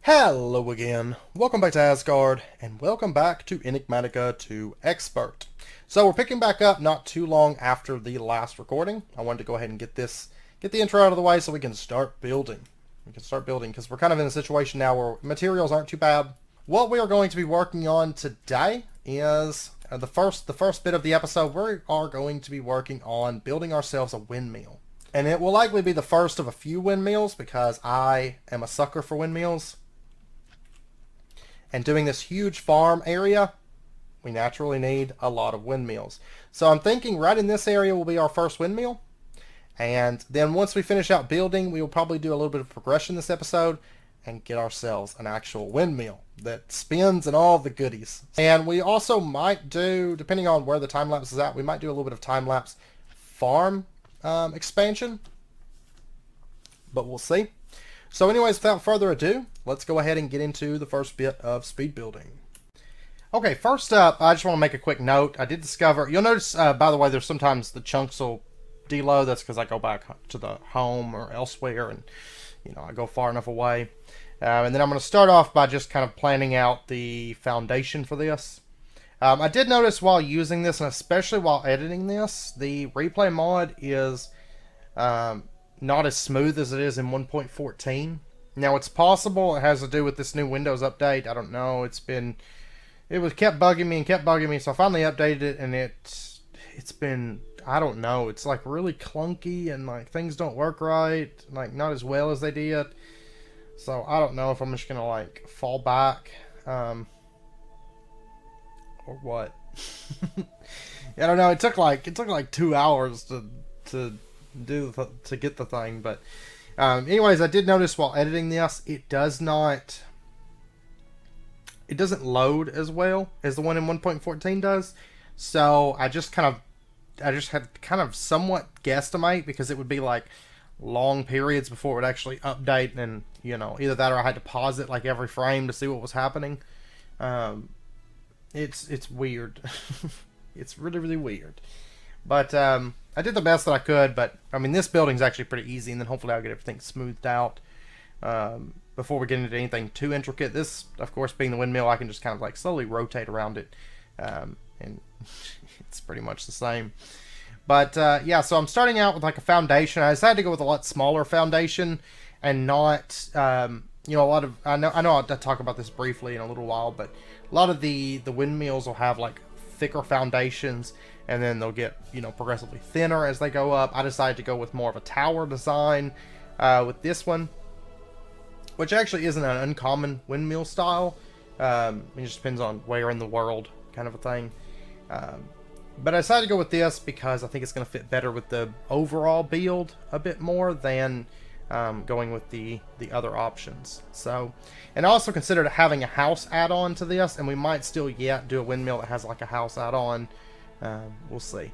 Hello again, welcome back to Asgard, and welcome back to Enigmatica to Expert. So we're picking back up not too long after the last recording. I wanted to go ahead and get the intro out of the way so we can start building. Because we're kind of in a situation now where materials aren't too bad. What we are going to be working on today is the first bit of the episode. We are going to be working on building ourselves a windmill. And it will likely be the first of a few windmills because I am a sucker for windmills. And doing this huge farm area, we naturally need a lot of windmills. So I'm thinking right in this area will be our first windmill. And then once we finish out building, we will probably do a little bit of progression this episode and get ourselves an actual windmill that spins and all the goodies. And we also might do, depending on where the time lapse is at, we might do a little bit of time lapse farm expansion. But we'll see. So anyways, without further ado, let's go ahead and get into the first bit of speed building. Okay, first up, I just want to make a quick note. I did discover, you'll notice, by the way, there's sometimes the chunks will deload. That's because I go back to the home or elsewhere and, I go far enough away. And then I'm going to start off by just kind of planning out the foundation for this. I did notice while using this, and especially while editing this, the replay mod is not as smooth as it is in 1.14. Now it's possible it has to do with this new Windows update. I don't know. It kept bugging me, so I finally updated it, and it's been, I don't know. It's like really clunky, and like things don't work right, like not as well as they did. So I don't know if I'm just gonna like fall back, or what. I don't know. It took like 2 hours to get the thing, but anyways, I did notice while editing this, it doesn't load as well as the one in 1.14 does. So I just had kind of somewhat guesstimate, because it would be like long periods before it would actually update, and either that or I had to pause it like every frame to see what was happening. It's weird. It's really, really weird. But I did the best that I could, but I mean, this building's actually pretty easy, and then hopefully I'll get everything smoothed out before we get into anything too intricate. This, of course, being the windmill, I can just kind of like slowly rotate around it, and it's pretty much the same. But yeah, so I'm starting out with like a foundation. I decided to go with a lot smaller foundation and not, a lot of, I know I'll talk about this briefly in a little while, but a lot of the windmills will have like thicker foundations, and then they'll get progressively thinner as they go up. I decided to go with more of a tower design with this one, which actually isn't an uncommon windmill style. It just depends on where in the world, kind of a thing. But I decided to go with this because I think it's going to fit better with the overall build a bit more than going with the other options. So, and I also considered having a house add-on to this, and we might still yet do a windmill that has like a house add-on. We'll see.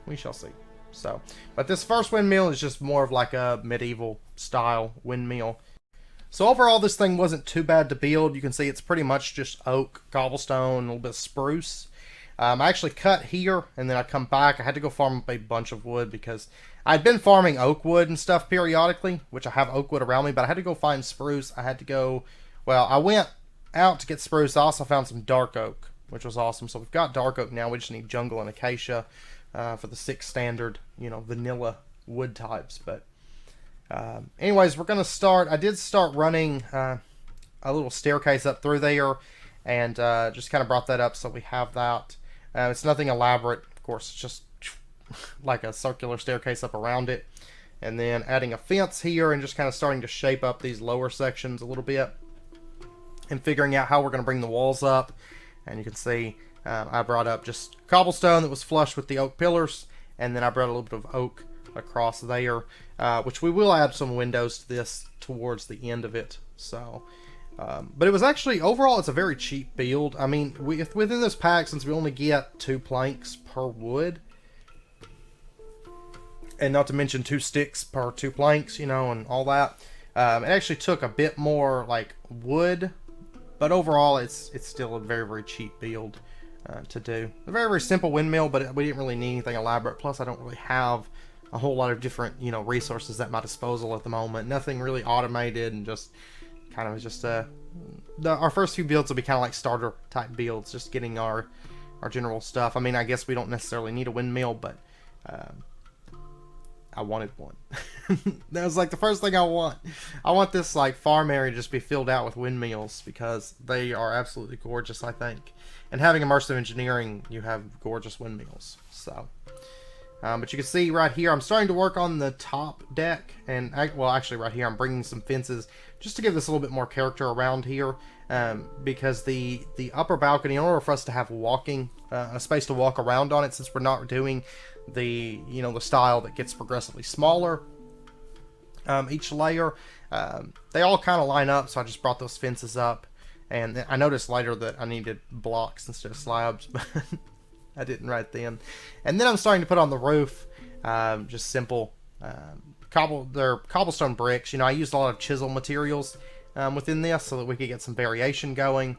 We shall see. So, but this first windmill is just more of like a medieval style windmill. So overall, this thing wasn't too bad to build. You can see it's pretty much just oak, cobblestone, a little bit of spruce. I actually cut here, and then I come back. I had to go farm a bunch of wood because I'd been farming oak wood and stuff periodically, which I have oak wood around me, but I had to go find spruce. I went out to get spruce. I also found some dark oak, which was awesome. So we've got dark oak now. We just need jungle and acacia for the 6 standard, vanilla wood types. But anyways, we're going to start. I did start running a little staircase up through there, and just kind of brought that up so we have that. It's nothing elaborate, of course. It's just like a circular staircase up around it, and then adding a fence here, and just kind of starting to shape up these lower sections a little bit, and figuring out how we're going to bring the walls up. And you can see I brought up just cobblestone that was flush with the oak pillars, and then I brought a little bit of oak across there, which we will add some windows to this towards the end of it. So but it was actually, overall, it's a very cheap build. I mean, within this pack, since we only get 2 planks per wood, and not to mention 2 sticks per 2 planks, and all that, it actually took a bit more, like, wood, but overall, it's still a very, very cheap build to do. A very, very simple windmill, but we didn't really need anything elaborate. Plus, I don't really have a whole lot of different, resources at my disposal at the moment. Nothing really automated, and just kind of just a our first few builds will be kind of like starter type builds, just getting our general stuff. I mean, I guess we don't necessarily need a windmill, but I wanted one. That was like the first thing I want. I want this like farm area to just be filled out with windmills because they are absolutely gorgeous, I think. And having immersive engineering, you have gorgeous windmills. So, but you can see right here, I'm starting to work on the top deck, and well, actually right here, I'm bringing some fences just to give this a little bit more character around here. Because the upper balcony, in order for us to have a space to walk around on it, since we're not doing the style that gets progressively smaller each layer, they all kind of line up, so I just brought those fences up. And I noticed later that I needed blocks instead of slabs, but I didn't right then. And then I'm starting to put on the roof just simple cobblestone bricks. I used a lot of chisel materials within this so that we could get some variation going.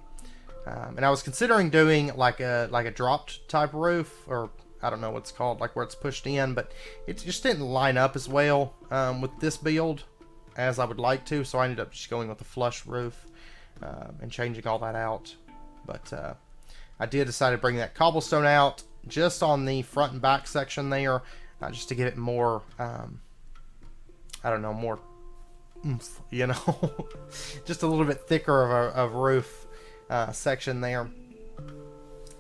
And I was considering doing like a dropped type roof, or I don't know what it's called, like where it's pushed in, but it just didn't line up as well with this build as I would like to, so I ended up just going with a flush roof and changing all that out. But I did decide to bring that cobblestone out just on the front and back section there, just to give it more, I don't know, more oomph, just a little bit thicker of roof section there.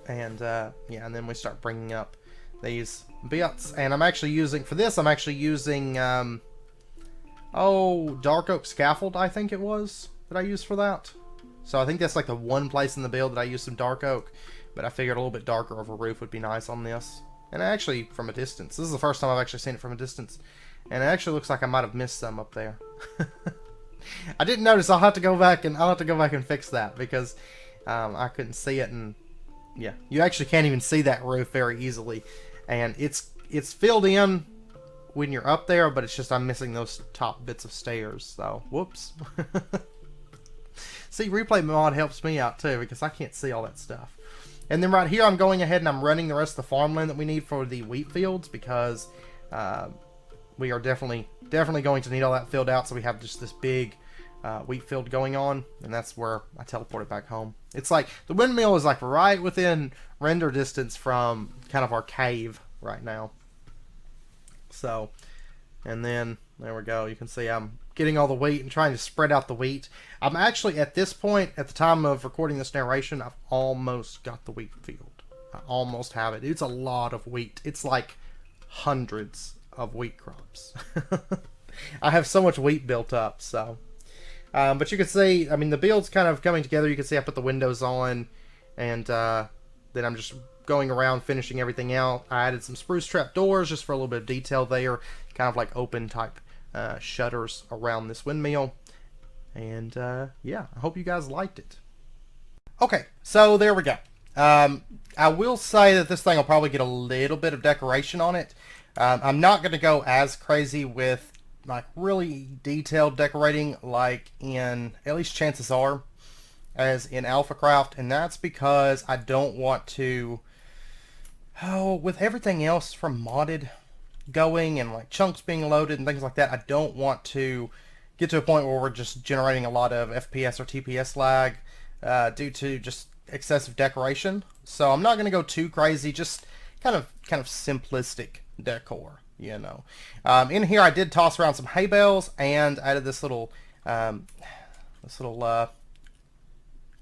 And yeah, and then we start bringing up these bits, and I'm actually using dark oak scaffold, I think it was, that I used for that. So I think that's like the one place in the build that I used some dark oak, but I figured a little bit darker of a roof would be nice on this. And actually, from a distance, this is the first time I've actually seen it from a distance, and it actually looks like I might have missed some up there. I didn't notice. I'll have to go back and fix that, because I couldn't see it. And yeah, you actually can't even see that roof very easily, and it's filled in when you're up there, but it's just I'm missing those top bits of stairs. So whoops. See, replay mod helps me out too, because I can't see all that stuff. And then right here, I'm going ahead and I'm running the rest of the farmland that we need for the wheat fields, because we are definitely going to need all that filled out, so we have just this big wheat field going on, and that's where I teleported back home. It's like the windmill is like right within render distance from kind of our cave right now. So, and then there we go. You can see I'm getting all the wheat and trying to spread out the wheat. I'm actually, at this point, at the time of recording this narration, I've almost got the wheat field. I almost have it. It's a lot of wheat. It's like hundreds of wheat crops. I have so much wheat built up, so. But you can see, I mean, the build's kind of coming together. You can see I put the windows on, and then I'm just going around finishing everything out. I added some spruce trap doors just for a little bit of detail there, kind of like open type shutters around this windmill. And yeah, I hope you guys liked it. Okay, so there we go. I will say that this thing will probably get a little bit of decoration on it. I'm not going to go as crazy with like really detailed decorating like in, at least chances are, as in AlphaCraft, and that's because I don't want to, with everything else from modded going and like chunks being loaded and things like that, I don't want to get to a point where we're just generating a lot of FPS or TPS lag due to just excessive decoration. So I'm not going to go too crazy, just kind of simplistic decor, you know. In here I did toss around some hay bales and added this little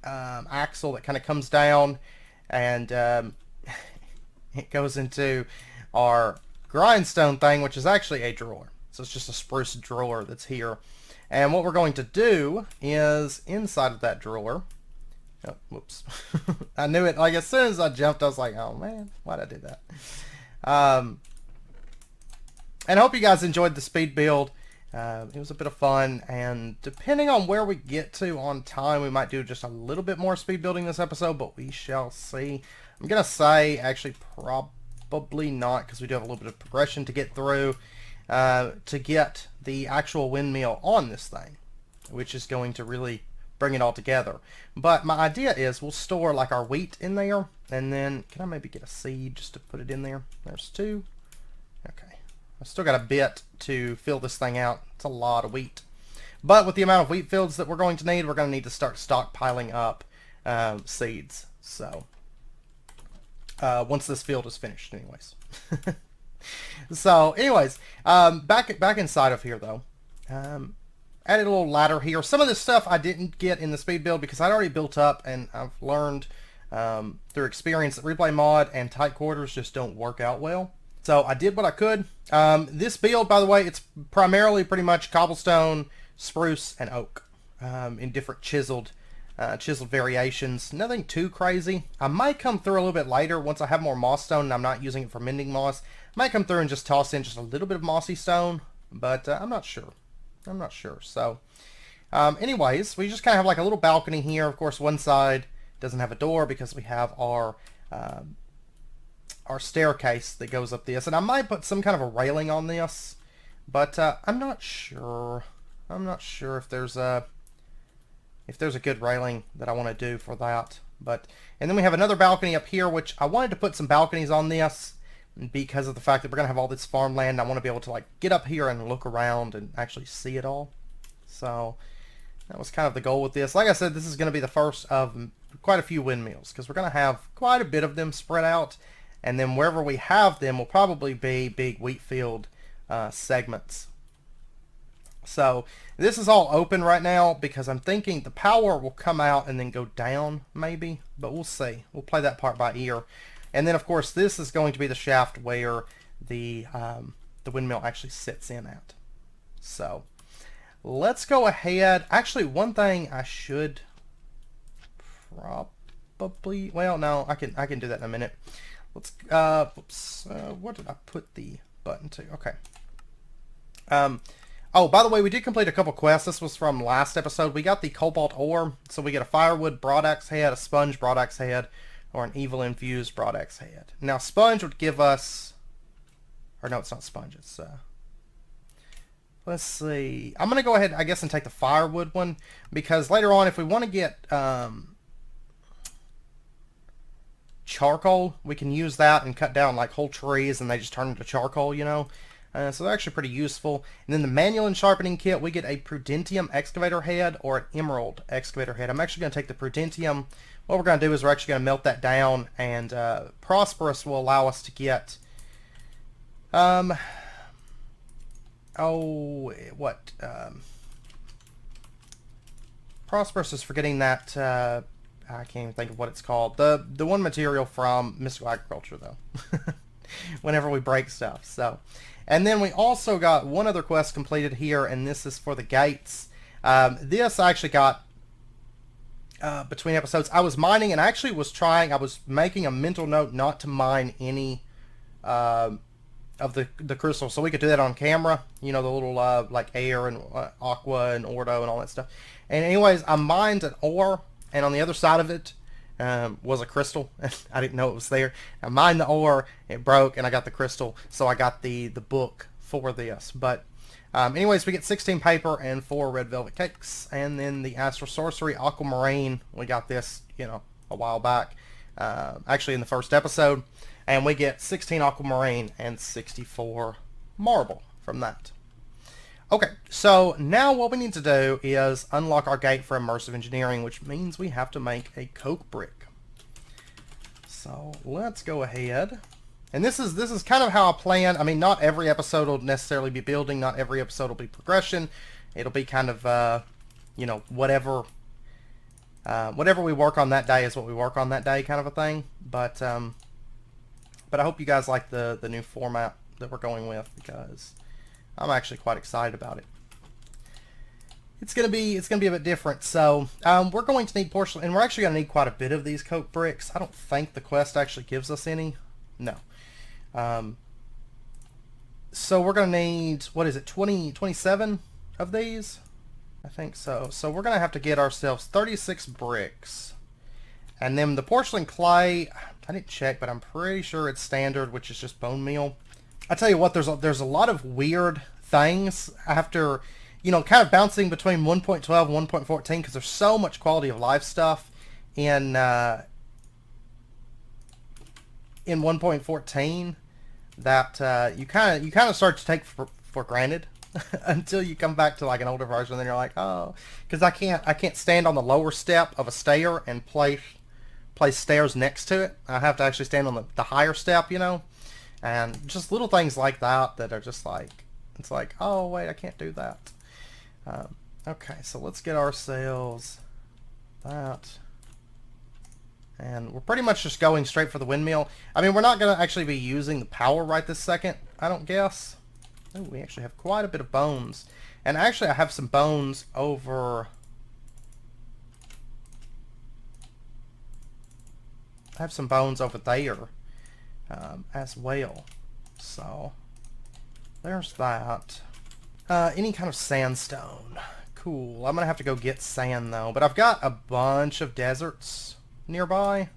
axle that kind of comes down, and it goes into our grindstone thing, which is actually a drawer. So it's just a spruce drawer that's here. And what we're going to do is inside of that drawer, oh, whoops. I knew it, like as soon as I jumped, I was like, oh man, why'd I do that? And I hope you guys enjoyed the speed build. It was a bit of fun, and depending on where we get to on time, we might do just a little bit more speed building this episode, but we shall see. I'm going to say, actually, probably not, because we do have a little bit of progression to get through to get the actual windmill on this thing, which is going to really bring it all together. But my idea is we'll store like our wheat in there, and then, can I maybe get a seed just to put it in there? There's 2. Okay. I've still got a bit to fill this thing out. It's a lot of wheat. But with the amount of wheat fields that we're going to need to start stockpiling up seeds. So once this field is finished, anyways. So, anyways, back inside of here though. Added a little ladder here. Some of this stuff I didn't get in the speed build because I'd already built up, and I've learned through experience that replay mod and tight quarters just don't work out well. So I did what I could. This build, by the way, it's primarily pretty much cobblestone, spruce, and oak in different chiseled variations. Nothing too crazy. I might come through a little bit later once I have more moss stone and I'm not using it for mending moss. I might come through and just toss in just a little bit of mossy stone, but I'm not sure. I'm not sure. So, anyways, we just kind of have like a little balcony here. Of course, one side doesn't have a door because we have our staircase that goes up this, and I might put some kind of a railing on this, but I'm not sure. I'm not sure if there's a good railing that I want to do for that. And then we have another balcony up here, which I wanted to put some balconies on this because of the fact that we're gonna have all this farmland. I want to be able to like get up here and look around and actually see it all. So that was kind of the goal with this. Like I said, this is going to be the first of quite a few windmills because we're going to have quite a bit of them spread out, and then wherever we have them will probably be big wheat field segments. So this is all open right now because I'm thinking the power will come out and then go down maybe, but we'll see. We'll play that part by ear. And then of course this is going to be the shaft where the windmill actually sits in at. So let's go ahead. Actually, one thing I should probably, well, no, I can do that in a minute. Let's oops, where did I put the button to? Okay. Oh, by the way, we did complete a couple quests. This was from last episode. We got the cobalt ore, so we get a firewood broadaxe head, a sponge broadaxe head, or an evil infused broadaxe head. Now, sponge would give us, or no, it's not sponge. It's let's see. I'm gonna go ahead, I guess, and take the firewood one because later on, if we want to get charcoal, we can use that and cut down like whole trees, and they just turn into charcoal, you know. So they're actually pretty useful. And then the manual and sharpening kit, we get a prudentium excavator head or an emerald excavator head. I'm actually going to take the prudentium. What we're going to do is we're actually going to melt that down, and prosperous will allow us to get prosperous is forgetting that I can't even think of what it's called. The one material from Mystical Agriculture though. Whenever we break stuff. So, and then we also got one other quest completed here, and this is for the gates. This I actually got between episodes. I was mining, and I actually was making a mental note not to mine any of the crystals, so we could do that on camera. You know, the little like air and aqua and ordo and all that stuff. And anyways, I mined an ore, and on the other side of it was a crystal. I didn't know it was there. I mined the ore, it broke, and I got the crystal, so I got the book for this. But anyways, we get 16 paper and 4 red velvet cakes, and then the astral sorcery aquamarine. We got this, you know, a while back, actually in the first episode, and we get 16 aquamarine and 64 marble from that. Okay, so now what we need to do is unlock our gate for immersive engineering, which means we have to make a coke brick. So let's go ahead. And this is kind of how I plan. I mean, not every episode will necessarily be building. Not every episode will be progression. It'll be kind of, you know, whatever we work on that day is what we work on that day, kind of a thing. But I hope you guys like the new format that we're going with, because I'm actually quite excited about it. It's gonna be a bit different. So we're going to need porcelain, and we're actually gonna need quite a bit of these coke bricks. I don't think the quest actually gives us any. No. So we're gonna need, what is it, 27 of these? I think so. So we're gonna have to get ourselves 36 bricks, and then the porcelain clay. I didn't check, but I'm pretty sure it's standard, which is just bone meal. I tell you what, there's a lot of weird things after, you know, kind of bouncing between 1.12 and 1.14 because there's so much quality of life stuff in 1.14 that you kind of start to take for granted. until you come back to like an older version. Then you're like, oh, because I can't stand on the lower step of a stair and place stairs next to it. I have to actually stand on the higher step, you know, and just little things like that are just like, it's like, oh wait, I can't do that. Okay, so let's get ourselves that. And we're pretty much just going straight for the windmill. I mean, we're not going to actually be using the power right this second, I don't guess. Oh, we actually have quite a bit of bones. And actually, I have some bones over... I have some bones over there as well. So, there's that. Any kind of sandstone. Cool. I'm going to have to go get sand, though. But I've got a bunch of deserts nearby.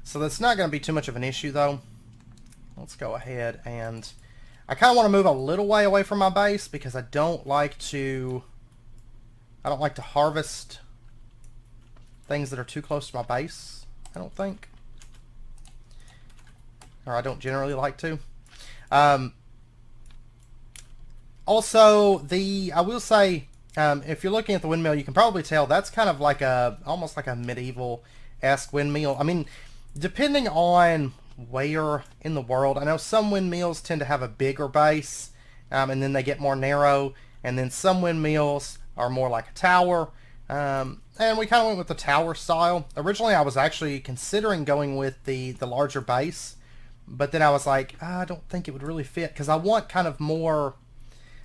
So that's not going to be too much of an issue, though. Let's go ahead and... I kind of want to move a little way away from my base because I don't like to harvest things that are too close to my base, I don't think. Or I don't generally like to. Also, I will say, if you're looking at the windmill, you can probably tell that's kind of like almost like a medieval-esque windmill. I mean, depending on where in the world, I know some windmills tend to have a bigger base, and then they get more narrow, and then some windmills are more like a tower, and we kind of went with the tower style. Originally, I was actually considering going with the larger base, but then I was like, I don't think it would really fit, because I want kind of more...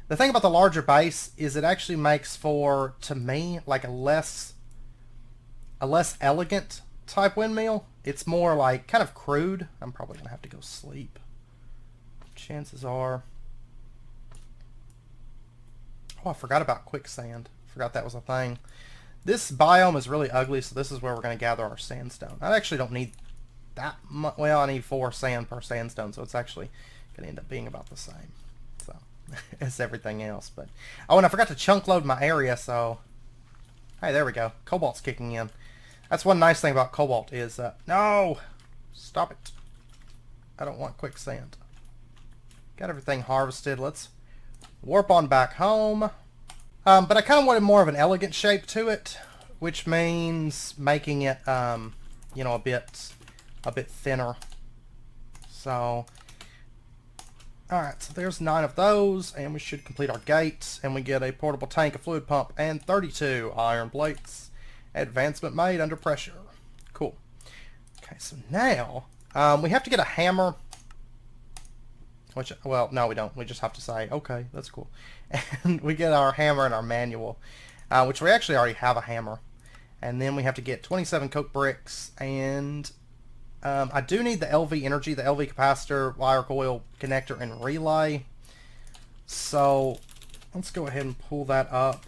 The thing about the larger base is it actually makes for, to me, like a less elegant type windmill. It's more like kind of crude. I'm probably gonna have to go sleep. Chances are. Oh, I forgot about quicksand. Forgot that was a thing. This biome is really ugly, so this is where we're gonna gather our sandstone. I actually don't need that much. Well, I need 4 sand per sandstone, so it's actually gonna end up being about the same. So as everything else. But oh, and I forgot to chunk load my area. So hey, there we go. Cobalt's kicking in. That's one nice thing about cobalt is, no! Stop it. I don't want quicksand. Got everything harvested. Let's warp on back home. But I kind of wanted more of an elegant shape to it, which means making it, you know, a bit thinner. So, alright, so there's 9 of those, and we should complete our gates, and we get a portable tank, a fluid pump, and 32 iron plates. Advancement made under pressure. Cool. Okay, so now we have to get a hammer. Which, well, no, we don't. We just have to say, okay, that's cool. And we get our hammer and our manual, which we actually already have a hammer. And then we have to get 27 coke bricks. And I do need the LV energy, the LV capacitor, wire coil, connector, and relay. So let's go ahead and pull that up.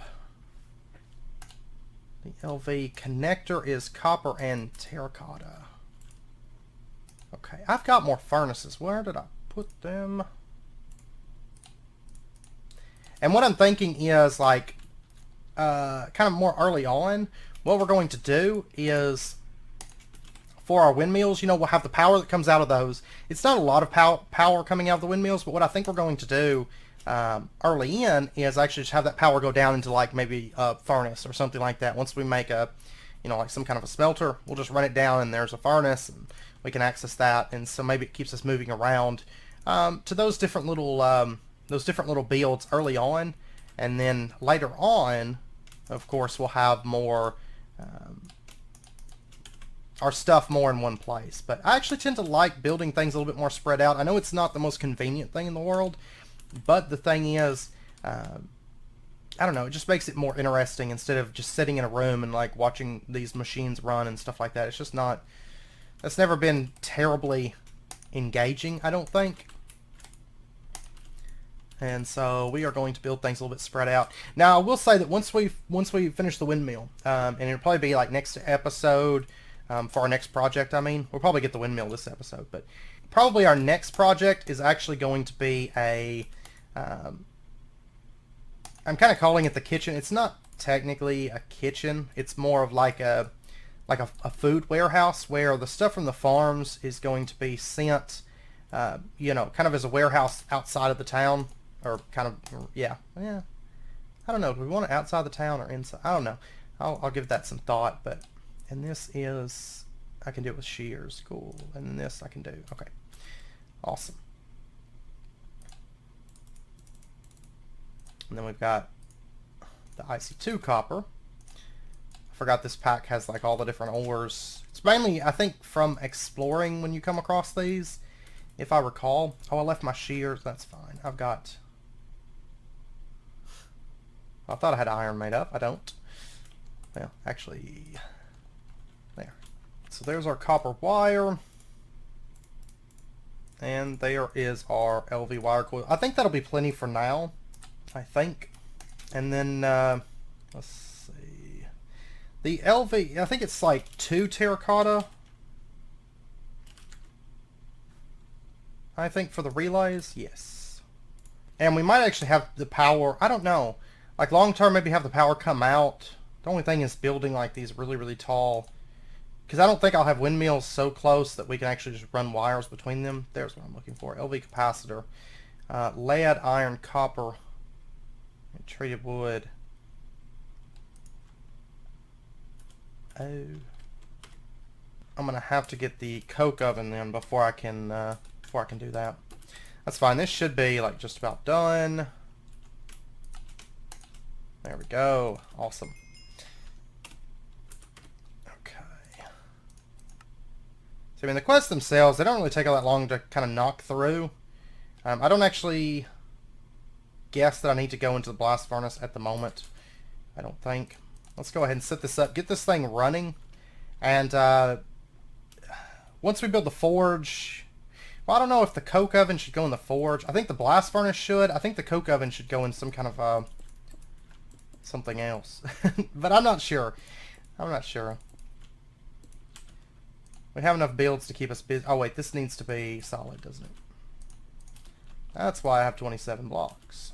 The LV connector is copper and terracotta. Okay, I've got more furnaces. Where did I put them? And what I'm thinking is, like, kind of more early on, what we're going to do is, for our windmills, you know, we'll have the power that comes out of those. It's not a lot of power coming out of the windmills, but what I think we're going to do early in is actually just have that power go down into like maybe a furnace or something like that. Once we make a, you know, like some kind of a smelter, we'll just run it down and there's a furnace and we can access that. And so maybe it keeps us moving around to those different little builds early on, and then later on, of course, we'll have more our stuff more in one place. But I actually tend to like building things a little bit more spread out. I know it's not the most convenient thing in the world, but the thing is, I don't know, it just makes it more interesting instead of just sitting in a room and like watching these machines run and stuff like that. It's just not, that's never been terribly engaging, I don't think. And so we are going to build things a little bit spread out. Now I will say that once we finish the windmill, and it'll probably be like next episode, for our next project, I mean, we'll probably get the windmill this episode, but probably our next project is actually going to be a, I'm kind of calling it the kitchen. It's not technically a kitchen. It's more of like a food warehouse where the stuff from the farms is going to be sent, you know, kind of as a warehouse outside of the town. or kind of, yeah. I don't know. Do we want it outside the town or inside? I don't know. I'll give that some thought. But, and this is, I can do it with shears. Cool. And then this I can do. Okay. Awesome. And then we've got the IC2 copper. I forgot this pack has like all the different ores. It's mainly, I think, from exploring when you come across these, if I recall. Oh, I left my shears. That's fine. I've got... I thought I had iron made up. I don't. Well, actually... There. So there's our copper wire. And there is our LV wire coil. I think that'll be plenty for now. I think. And then, let's see. The LV, I think it's like 2 terracotta. I think for the relays, yes. And we might actually have the power, I don't know. Like long term, maybe have the power come out. The only thing is building like these really, really tall. Because I don't think I'll have windmills so close that we can actually just run wires between them. There's what I'm looking for. LV capacitor. Lead, iron, copper, and treated wood. Oh. I'm going to have to get the coke oven then before I can do that. That's fine. This should be like just about done. There we go. Awesome. I mean, the quests themselves, they don't really take all that long to kind of knock through. I don't actually guess that I need to go into the blast furnace at the moment. I don't think. Let's go ahead and set this up, get this thing running. And once we build the forge... Well, I don't know if the coke oven should go in the forge. I think the blast furnace should. I think the coke oven should go in some kind of something else. But I'm not sure. I'm not sure. We have enough builds to keep us busy. Oh wait, this needs to be solid, doesn't it? That's why I have 27 blocks.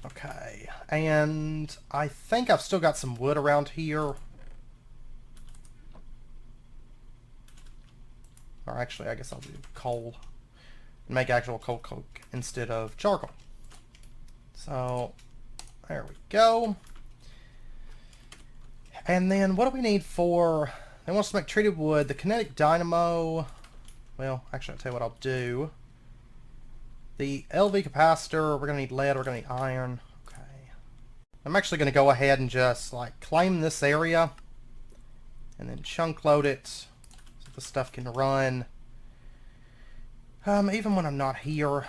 Okay, and I think I've still got some wood around here. Or actually, I guess I'll do coal. And make actual coal coke instead of charcoal. So, there we go. And then what do we need for... They want us to make treated wood. The kinetic dynamo... Well, actually, I'll tell you what I'll do. The LV capacitor, we're going to need lead, we're going to need iron. Okay. I'm actually going to go ahead and just, like, claim this area. And then chunk load it. So the stuff can run. Even when I'm not here.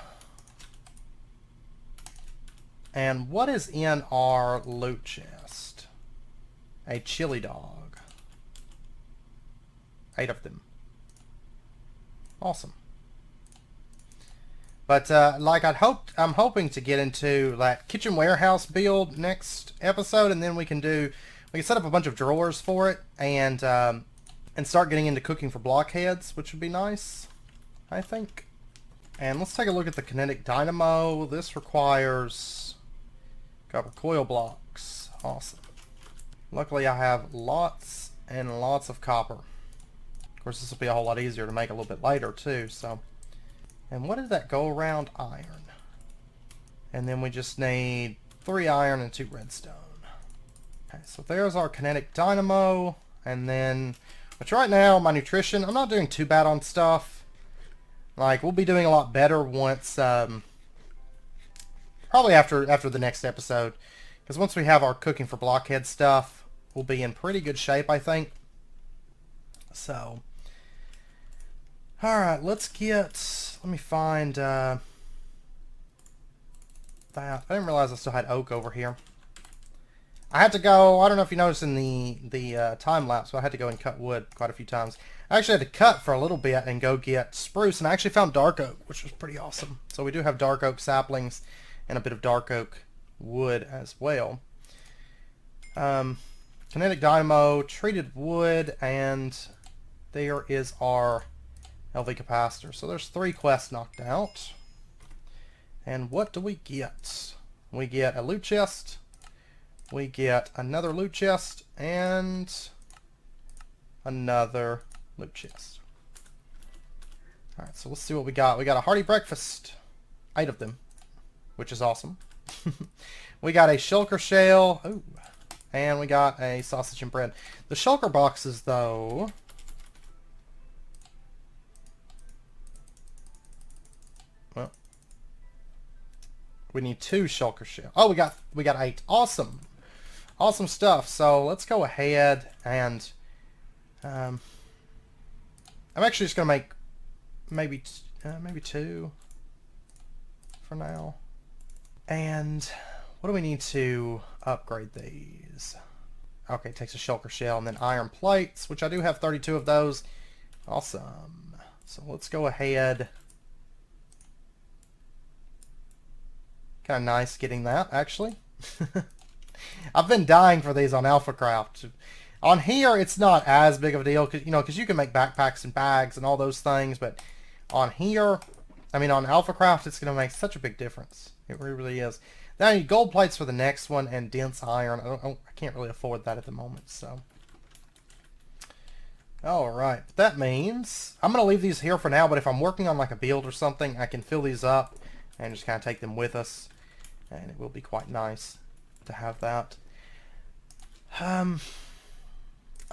And what is in our loot chest? A chili dog. 8 of them. Awesome. But like I'm hoping to get into that kitchen warehouse build next episode, and then we can set up a bunch of drawers for it, and start getting into cooking for blockheads, which would be nice, I think. And let's take a look at the kinetic dynamo. This requires copper coil blocks. Awesome. Luckily, I have lots and lots of copper. Of course, this will be a whole lot easier to make a little bit later, too. So, and what did that go around? Iron. And then we just need 3 iron and 2 redstone. Okay, so there's our kinetic dynamo. And then, which right now, my nutrition, I'm not doing too bad on stuff. Like, we'll be doing a lot better once, probably after the next episode. Because once we have our cooking for blockhead stuff, we'll be in pretty good shape, I think. So, alright, let me find that. I didn't realize I still had oak over here. I had to go, I don't know if you noticed in the time lapse, but I had to go and cut wood quite a few times. I actually had to cut for a little bit and go get spruce, and I actually found dark oak, which was pretty awesome. So we do have dark oak saplings and a bit of dark oak wood as well. Kinetic dynamo, treated wood, and there is our LV capacitor. So there's 3 quests knocked out. And what do we get? We get a loot chest, we get another loot chest, and another loot chest. Alright, so let's see what we got. We got a hearty breakfast. 8 of them, which is awesome. We got a shulker shell. Ooh. And we got a sausage and bread. The shulker boxes, though... Well, we need 2 shulker shell. Oh, we got 8. Awesome. Awesome stuff. So let's go ahead and... I'm actually just going to make maybe 2 for now. And what do we need to upgrade these? Okay, it takes a shulker shell and then iron plates, which I do have 32 of those. Awesome. So let's go ahead. Kind of nice getting that, actually. I've been dying for these on AlphaCraft. On here, it's not as big of a deal, because you can make backpacks and bags and all those things, but on here, I mean, on AlphaCraft, it's going to make such a big difference. It really is. Then I need gold plates for the next one and dense iron. I can't really afford that at the moment, so. Alright, that means I'm going to leave these here for now, but if I'm working on like a build or something, I can fill these up and just kind of take them with us. And it will be quite nice to have that.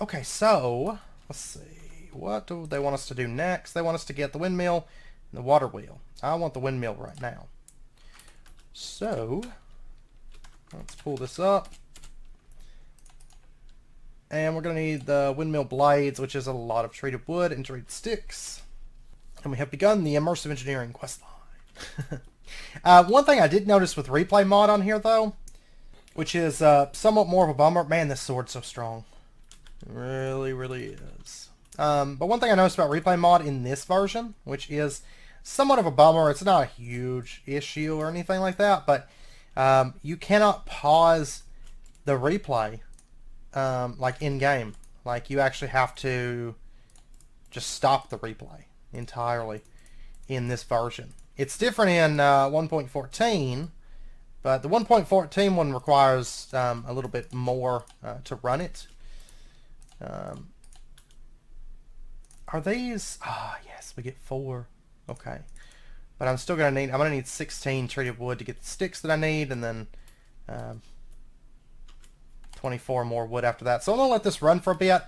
Okay, so, let's see. What do they want us to do next? They want us to get the windmill and the water wheel. I want the windmill right now. So, let's pull this up. And we're going to need the windmill blades, which is a lot of treated wood and treated sticks. And we have begun the immersive engineering quest line. One thing I did notice with replay mod on here, though, which is somewhat more of a bummer. Man, this sword's so strong. It really, really is. But one thing I noticed about replay mod in this version, which is somewhat of a bummer, it's not a huge issue or anything like that, but you cannot pause the replay like in-game. Like, you actually have to just stop the replay entirely in this version. It's different in 1.14, but the 1.14 one requires a little bit more to run it. Are these... Ah, yes, we get 4. Okay. But I'm still going to need 16 treated wood to get the sticks that I need, and then 24 more wood after that. So I'm going to let this run for a bit.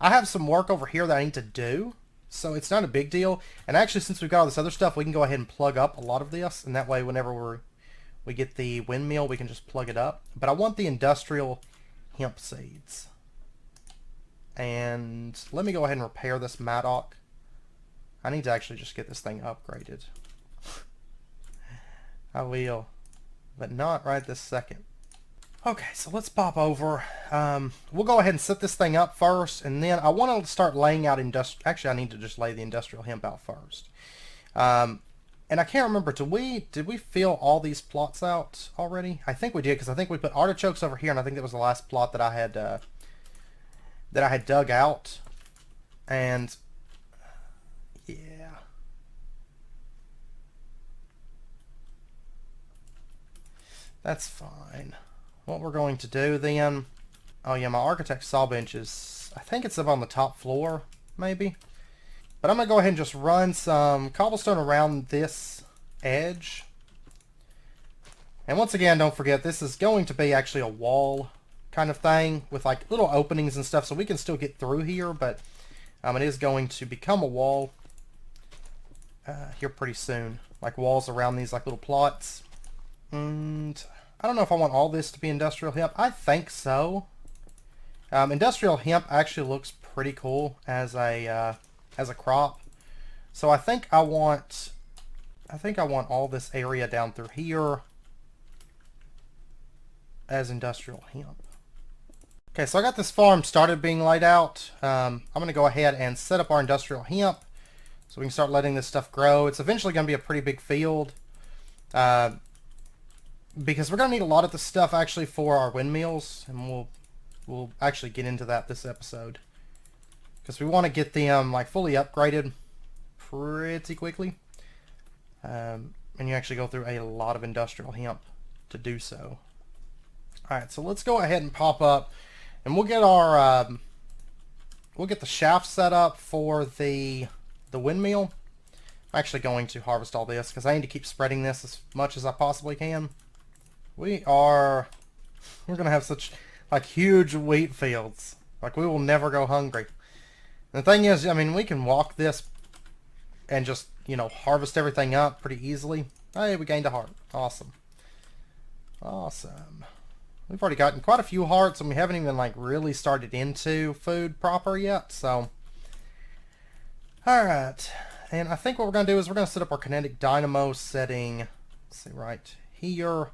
I have some work over here that I need to do, so it's not a big deal. And actually, since we've got all this other stuff, we can go ahead and plug up a lot of this, and that way whenever we get the windmill, we can just plug it up. But I want the industrial hemp seeds. And let me go ahead and repair this mattock. I need to actually just get this thing upgraded. I will, but not right this second. Okay, so let's pop over. We'll go ahead and set this thing up first, and then I want to start laying out Actually, I need to just lay the industrial hemp out first. And I can't remember, did we fill all these plots out already? I think we did, because I think we put artichokes over here, and I think that was the last plot that I had dug out. And yeah. That's fine. What we're going to do then... Oh yeah, my architect's saw bench is... I think it's up on the top floor, maybe. But I'm going to go ahead and just run some cobblestone around this edge. And once again, don't forget, this is going to be actually a wall kind of thing with like little openings and stuff, so we can still get through here, but it is going to become a wall here pretty soon. Like walls around these like little plots. And I don't know if I want all this to be industrial hemp. I think so. Industrial hemp actually looks pretty cool as a crop. So I think I want all this area down through here as industrial hemp. Okay, so I got this farm started being laid out. I'm going to go ahead and set up our industrial hemp so we can start letting this stuff grow. It's eventually going to be a pretty big field because we're going to need a lot of the stuff actually for our windmills, and we'll actually get into that this episode because we want to get them like fully upgraded pretty quickly. And you actually go through a lot of industrial hemp to do so. Alright, so let's go ahead and pop up, and we'll get our we'll get the shaft set up for the windmill. I'm actually going to harvest all this because I need to keep spreading this as much as I possibly can. We're going to have such like huge wheat fields. Like we will never go hungry. And the thing is, I mean, we can walk this and just, you know, harvest everything up pretty easily. Hey, we gained a heart. Awesome. Awesome. We've already gotten quite a few hearts and we haven't even like really started into food proper yet, so. Alright. And I think what we're going to do is we're going to set up our kinetic dynamo setting, let's see, right here.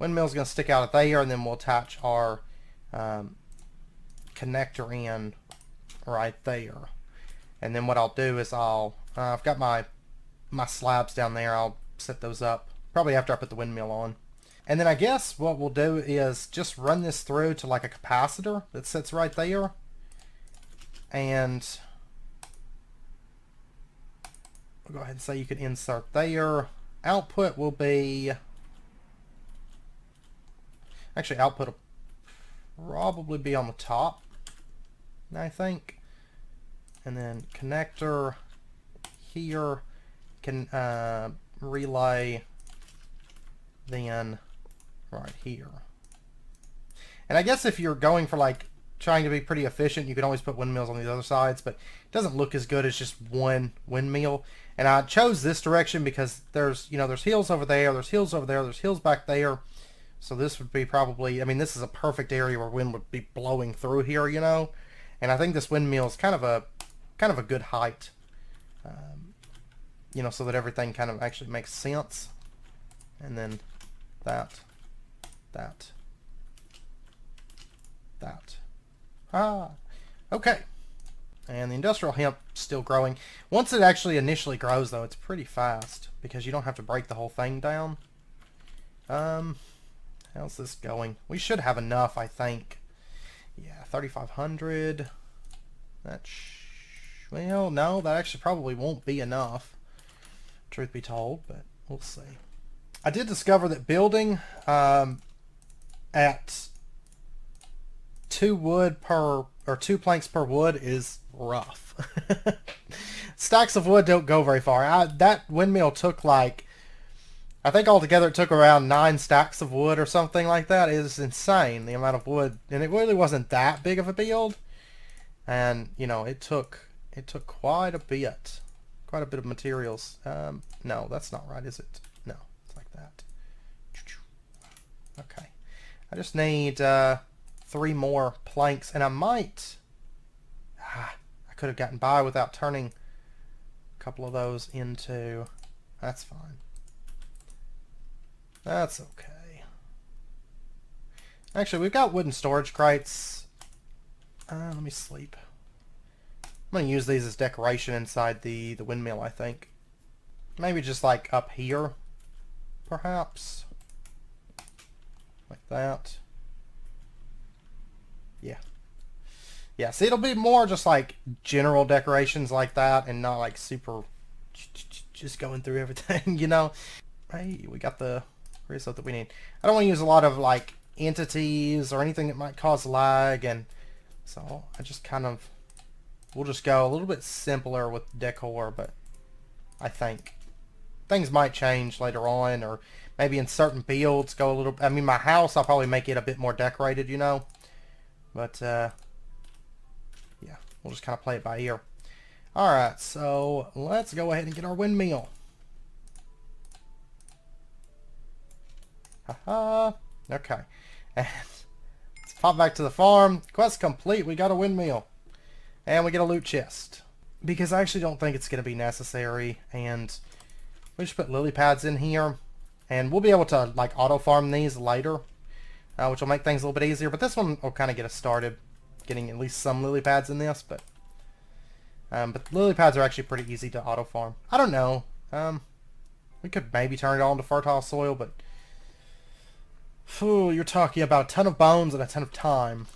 Windmill's going to stick out of there, and then we'll attach our connector in right there. And then what I'll do is I've got my slabs down there. I'll set those up probably after I put the windmill on. And then I guess what we'll do is just run this through to like a capacitor that sits right there. And we'll go ahead and say you can insert there. Output will be... Actually, output will probably be on the top, I think. And then connector here can relay then right here. And I guess if you're going for like trying to be pretty efficient, you can always put windmills on the other sides, but it doesn't look as good as just one windmill. And I chose this direction because there's, you know, there's hills over there, there's hills over there, there's hills back there. So this would be probably, I mean, this is a perfect area where wind would be blowing through here, you know. And I think this windmill is kind of a good height, you know, so that everything kind of actually makes sense. And then that. Okay. And the industrial hemp still growing. Once it actually initially grows, though, it's pretty fast because you don't have to break the whole thing down. How's this going? We should have enough, I think. Yeah, 3,500. Well, no, that actually probably won't be enough, truth be told, but we'll see. I did discover that building at 2 planks per wood is rough. Stacks of wood don't go very far. That windmill took like, I think altogether it took around 9 stacks of wood or something like that. It is insane, the amount of wood, and it really wasn't that big of a build. And you know, it took quite a bit of materials. No, that's not right, is it? No, it's like that. Okay, I just need 3 more planks, and I might. I could have gotten by without turning a couple of those into. That's fine. That's okay. Actually, we've got wooden storage crates. Let me sleep. I'm going to use these as decoration inside the windmill, I think. Maybe just like up here, perhaps. Like that. Yeah. Yeah, see, it'll be more just like general decorations like that and not like super just going through everything, you know? Hey, we got the reset that we need. I don't want to use a lot of like entities or anything that might cause lag, and so I just kind of, we'll just go a little bit simpler with decor, but I think things might change later on, or maybe in certain builds go a little, I mean, my house, I'll probably make it a bit more decorated, you know, but yeah, we'll just kind of play it by ear. Alright, so let's go ahead and get our windmill. Haha. Okay. And let's pop back to the farm. Quest complete. We got a windmill. And we get a loot chest. Because I actually don't think it's going to be necessary. And we just put lily pads in here. And we'll be able to like auto farm these later. Which will make things a little bit easier. But this one will kind of get us started. Getting at least some lily pads in this. But lily pads are actually pretty easy to auto farm. I don't know. We could maybe turn it all into fertile soil. But you're talking about a ton of bones and a ton of time.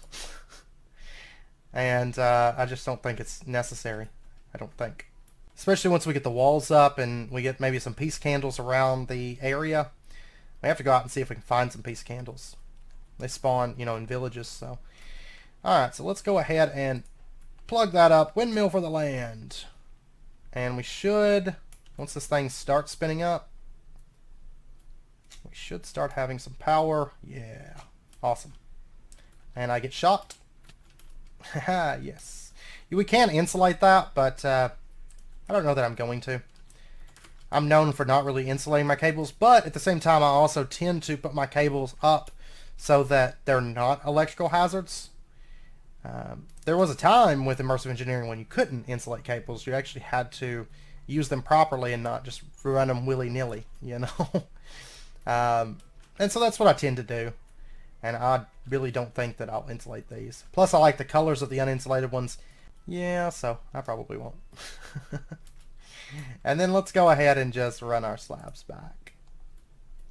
And I just don't think it's necessary. I don't think. Especially once we get the walls up and we get maybe some peace candles around the area. We have to go out and see if we can find some peace candles. They spawn, you know, in villages, so. Alright, so let's go ahead and plug that up. Windmill for the land. And we should Once this thing starts spinning up, we should start having some power. Yeah, awesome. And I get shot. Haha, yes. We can insulate that, but I don't know that I'm going to. I'm known for not really insulating my cables, but at the same time I also tend to put my cables up so that they're not electrical hazards. There was a time with immersive engineering when you couldn't insulate cables. You actually had to use them properly and not just run them willy-nilly, you know. And so that's what I tend to do. And I really don't think that I'll insulate these. Plus I like the colors of the uninsulated ones. Yeah, so I probably won't. And then let's go ahead and just run our slabs back.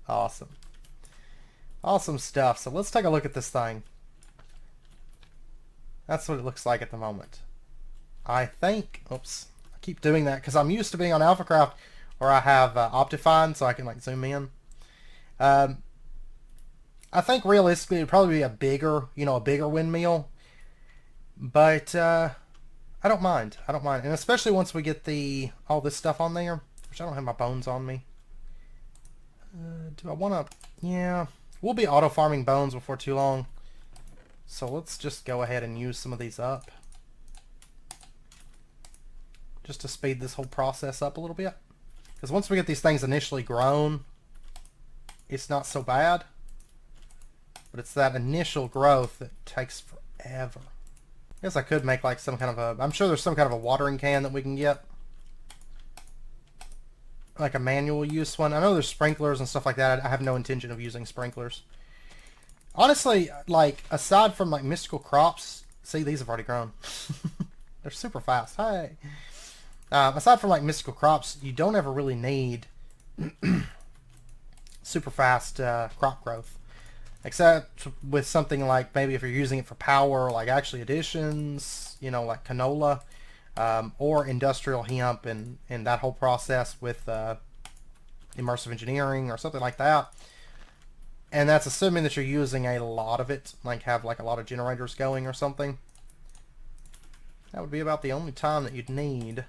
Awesome. Awesome stuff. So let's take a look at this thing. That's what it looks like at the moment. I think, oops, I keep doing that because I'm used to being on AlphaCraft where I have Optifine so I can like zoom in. I think realistically it'd probably be a bigger, a bigger windmill. But I don't mind. I don't mind. And especially once we get all this stuff on there, which I don't have my bones on me. Do I want to? Yeah. We'll be auto-farming bones before too long. So let's just go ahead and use some of these up. Just to speed this whole process up a little bit. Because once we get these things initially grown, it's not so bad. But it's that initial growth that takes forever. I guess I could make like some kind of I'm sure there's some kind of a watering can that we can get. Like a manual use one. I know there's sprinklers and stuff like that. I have no intention of using sprinklers. Honestly, like, aside from like mystical crops, see, these have already grown. They're super fast. Hey. Aside from like mystical crops, you don't ever really need super fast crop growth. Except with something like maybe if you're using it for power, like actually additions, like canola, or industrial hemp and that whole process with immersive engineering or something like that. And that's assuming that you're using a lot of it, like have like a lot of generators going or something. That would be about the only time that you'd need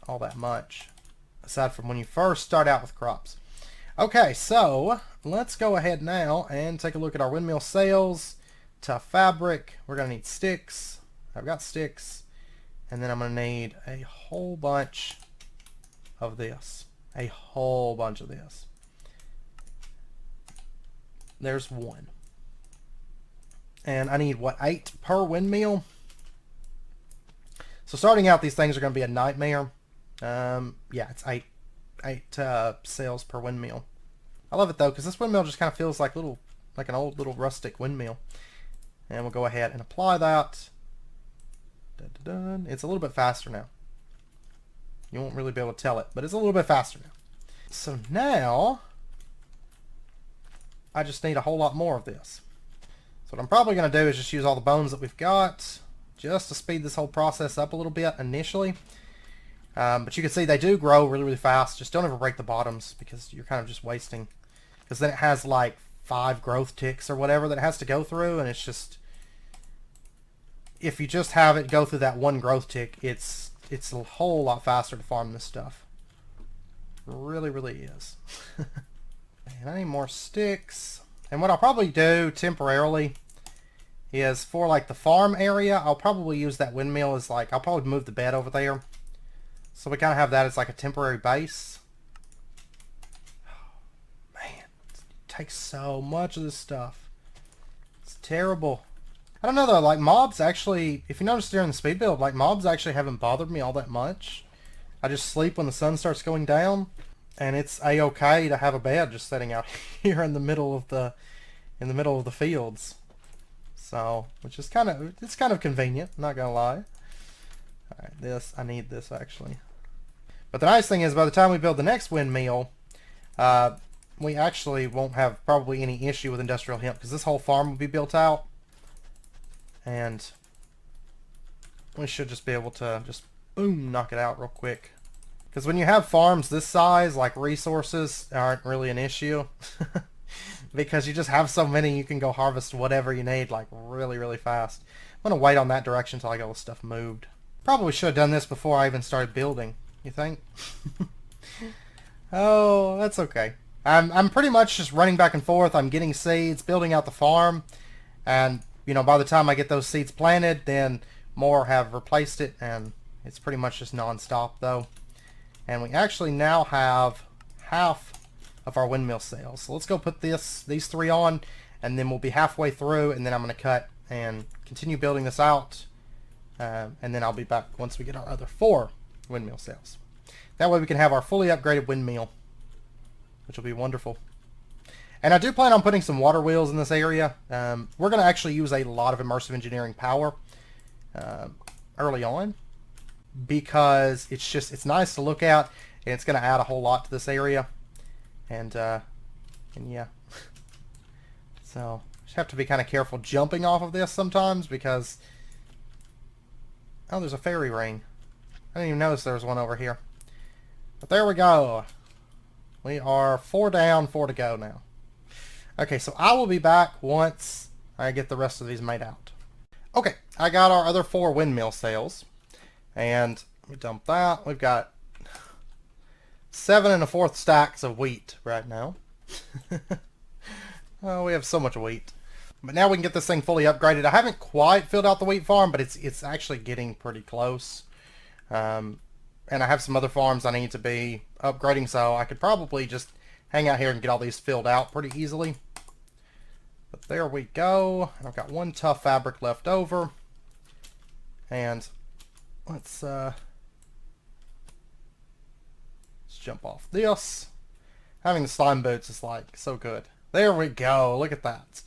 all that much, aside from when you first start out with crops. Okay, so let's go ahead now and take a look at our windmill sails. Tough fabric. We're going to need sticks. I've got sticks. And then I'm going to need a whole bunch of this. A whole bunch of this. There's one. And I need, what, 8 per windmill? So starting out, these things are going to be a nightmare. Yeah, it's 8 sails per windmill. I love it though, because this windmill just kind of feels like an old little rustic windmill. And we'll go ahead and apply that. Dun, dun, dun. It's a little bit faster now. You won't really be able to tell it, but it's a little bit faster now. So now, I just need a whole lot more of this. So what I'm probably going to do is just use all the bones that we've got, just to speed this whole process up a little bit initially. But you can see they do grow really, really fast. Just don't ever break the bottoms because you're kind of just wasting. Because then it has like 5 growth ticks or whatever that it has to go through, and it's just, if you just have it go through that one growth tick, it's a whole lot faster to farm this stuff. It really, really is. And I need more sticks. And what I'll probably do temporarily is for like the farm area, I'll probably use that windmill as like, I'll probably move the bed over there. So we kind of have that as like a temporary base. Oh, man, it takes so much of this stuff. It's terrible. I don't know though, like mobs actually, if you notice during the speed build, like mobs actually haven't bothered me all that much. I just sleep when the sun starts going down, and it's a-okay to have a bed just sitting out here in the middle of the fields. So, which is it's kind of convenient, not gonna lie. Alright, I need this actually. But the nice thing is, by the time we build the next windmill, we actually won't have probably any issue with industrial hemp, because this whole farm will be built out. And we should just be able to just, boom, knock it out real quick. Because when you have farms this size, like resources aren't really an issue. Because you just have so many, you can go harvest whatever you need, like really, really fast. I'm going to wait on that direction until I get all the stuff moved. Probably should have done this before I even started building. You think? Oh, that's okay. I'm pretty much just running back and forth. I'm getting seeds, building out the farm, and you know, by the time I get those seeds planted, then more have replaced it, and it's pretty much just non-stop though. And we actually now have half of our windmill sails. So let's go put these 3 on, and then we'll be halfway through, and then I'm going to cut and continue building this out, and then I'll be back once we get our other 4 windmill sails. That way we can have our fully upgraded windmill, which will be wonderful. And I do plan on putting some water wheels in this area. We're going to actually use a lot of immersive engineering power early on, because it's nice to look at, and it's going to add a whole lot to this area. And yeah. So just have to be kind of careful jumping off of this sometimes, because oh, there's a fairy ring. I didn't even notice there was one over here. But there we go. We are 4 down, 4 to go now. Okay, so I will be back once I get the rest of these made out. Okay, I got our other 4 windmill sails. And we dump that. We've got 7 1/4 stacks of wheat right now. Oh, we have so much wheat. But now we can get this thing fully upgraded. I haven't quite filled out the wheat farm, but it's actually getting pretty close. And I have some other farms I need to be upgrading, so I could probably just hang out here and get all these filled out pretty easily. But there we go. And I've got 1 tough fabric left over. And let's jump off this. Having the slime boots is like so good. There we go. Look at that.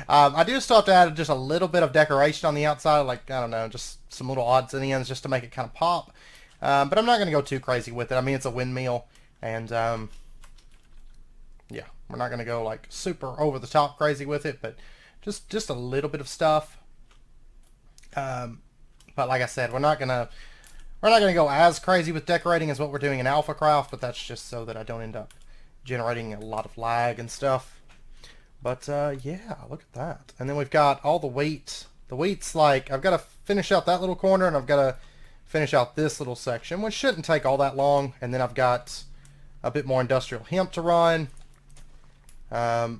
I do still have to add just a little bit of decoration on the outside, like, I don't know, just some little odds and ends just to make it kind of pop. But I'm not going to go too crazy with it. I mean, it's a windmill, and yeah, we're not going to go like super over the top crazy with it, but just a little bit of stuff. But like I said, we're not gonna go as crazy with decorating as what we're doing in Alpha Craft, but that's just so that I don't end up generating a lot of lag and stuff. But yeah, look at that. And then we've got all the wheat. The wheat's like, I've got to finish out that little corner, and I've got to finish out this little section, which shouldn't take all that long. And then I've got a bit more industrial hemp to run. But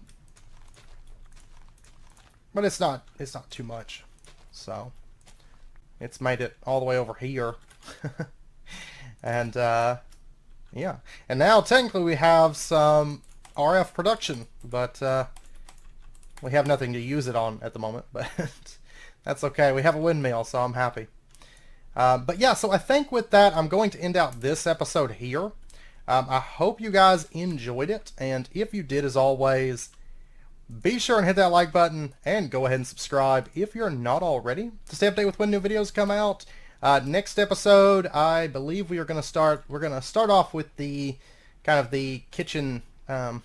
it's not too much. So it's made it all the way over here. And yeah, and now technically we have some RF production, but we have nothing to use it on at the moment, but that's okay. We have a windmill, so I'm happy. But yeah, so I think with that, I'm going to end out this episode here. I hope you guys enjoyed it, and if you did, as always, be sure and hit that like button, and go ahead and subscribe if you're not already to stay updated with when new videos come out. Next episode, I believe we're going to start off with the kind of the kitchen, I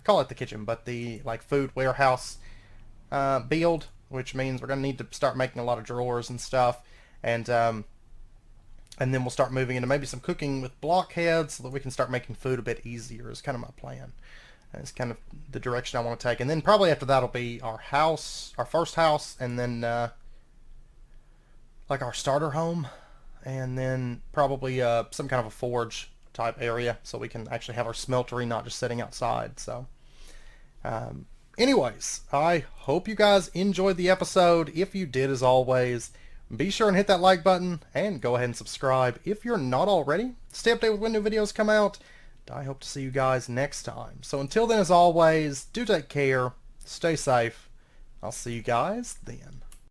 call it the kitchen, but the like food warehouse build, which means we're going to need to start making a lot of drawers and stuff, and then we'll start moving into maybe some cooking with blockheads so that we can start making food a bit easier is kind of my plan. And it's kind of the direction I want to take. And then probably after that will be our house, our first house, and then like our starter home, and then probably some kind of a forge type area so we can actually have our smeltery not just sitting outside. So anyways, I hope you guys enjoyed the episode. If you did, as always, be sure and hit that like button, and go ahead and subscribe if you're not already. Stay updated with when new videos come out. I hope to see you guys next time. So until then, as always, do take care, stay safe. I'll see you guys then.